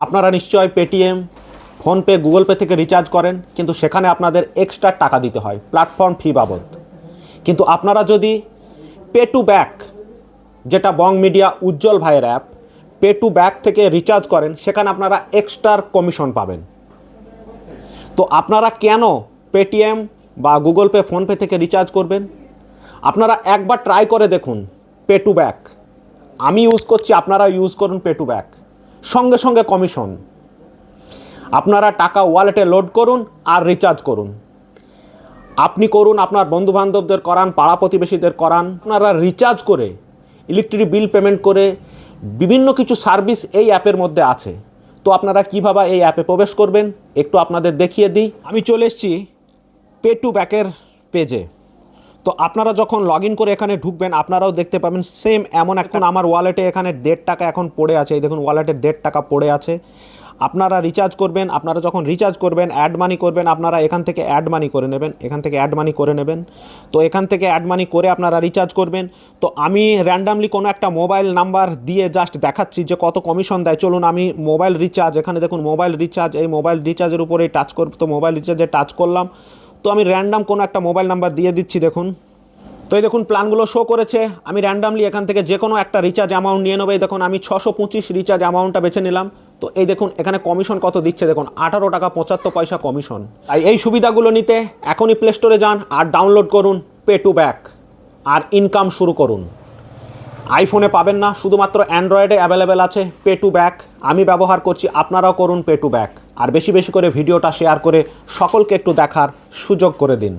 আপনারা নিশ্চয় Paytm, PhonePe, Google pay থেকে রিচার্জ করেন, কিন্তু সেখানে আপনাদের এক্সট্রা টাকা দিতে হয় প্ল্যাটফর্ম ফি বাবদ। কিন্তু আপনারা যদি পে টু ব্যাক, যেটা বং মিডিয়া উজ্জ্বল ভাইয়ের অ্যাপ, পে টু ব্যাক থেকে রিচার্জ করেন, সেখানে আপনারা এক্সট্রা কমিশন পাবেন। তো আপনারা কেন পেটিএম বা গুগল পে, ফোনপে থেকে রিচার্জ করবেন? আপনারা একবার ট্রাই করে দেখুন পে টু ব্যাক। আমি ইউজ করছি, আপনারা ইউজ করুন পে টু ব্যাক, সঙ্গে সঙ্গে কমিশন। আপনারা টাকা ওয়ালেটে লোড করুন আর রিচার্জ করুন। আপনি করুন, আপনার বন্ধুবান্ধবদের করান, পাড়া প্রতিবেশীদের করান। আপনারা রিচার্জ করে, ইলেকট্রিক বিল পেমেন্ট করে বিভিন্ন কিছু সার্ভিস এই অ্যাপের মধ্যে আছে। তো আপনারা কীভাবে এই অ্যাপে প্রবেশ করবেন একটু আপনাদের দেখিয়ে দিই। আমি চলে এসেছি পে টু ব্যাকের পেজে। তো আপনারা যখন লগ ইন করে এখানে ঢুকবেন, আপনারাও দেখতে পাবেন সেম এমন। এখন আমার ওয়ালেটে এখানে 1.5 টাকা এখন পড়ে আছে, এই দেখুন ওয়ালেটে 1.5 টাকা পড়ে আছে। আপনারা রিচার্জ করবেন, আপনারা যখন রিচার্জ করবেন, অ্যাড মানি করবেন, আপনারা এখান থেকে অ্যাড মানি করে নেবেন, এখান থেকে অ্যাড মানি করে নেবেন। তো এখান থেকে অ্যাড মানি করে আপনারা রিচার্জ করবেন। তো আমি র্যান্ডামলি কোনো একটা মোবাইল নাম্বার দিয়ে জাস্ট দেখাচ্ছি যে কত কমিশন দেয়। চলুন আমি মোবাইল রিচার্জ, এখানে দেখুন মোবাইল রিচার্জ, এই মোবাইল রিচার্জের উপরেই টাচ করব। তো মোবাইল রিচার্জে টাচ করলাম। তো আমি র্যান্ডাম কোনো একটা মোবাইল নাম্বার দিয়ে দিচ্ছি, দেখুন। তো এই দেখুন প্ল্যানগুলো শো করেছে। আমি র্যান্ডামলি এখান থেকে যে কোনো একটা রিচার্জ অ্যামাউন্ট নিয়ে নেবো। এই দেখুন আমি 625 রিচার্জ অ্যামাউন্টটা বেছে নিলাম। তো এই দেখুন এখানে কমিশন কত দিচ্ছে, দেখুন 18 টাকা 75 পয়সা কমিশন। তাই এই সুবিধাগুলো নিতে এখনই প্লে স্টোরে যান আর ডাউনলোড করুন পে টু ব্যাক আর ইনকাম শুরু করুন। আইফোনে পাবেন না, শুধুমাত্র অ্যান্ড্রয়েডে অ্যাভেলেবেল আছে পে টু ব্যাক। আমি ব্যবহার করছি, আপনারাও করুন পে টু ব্যাক। আর বেশি বেশি করে ভিডিওটা শেয়ার করে সকলকে একটু দেখার সুযোগ করে দিন।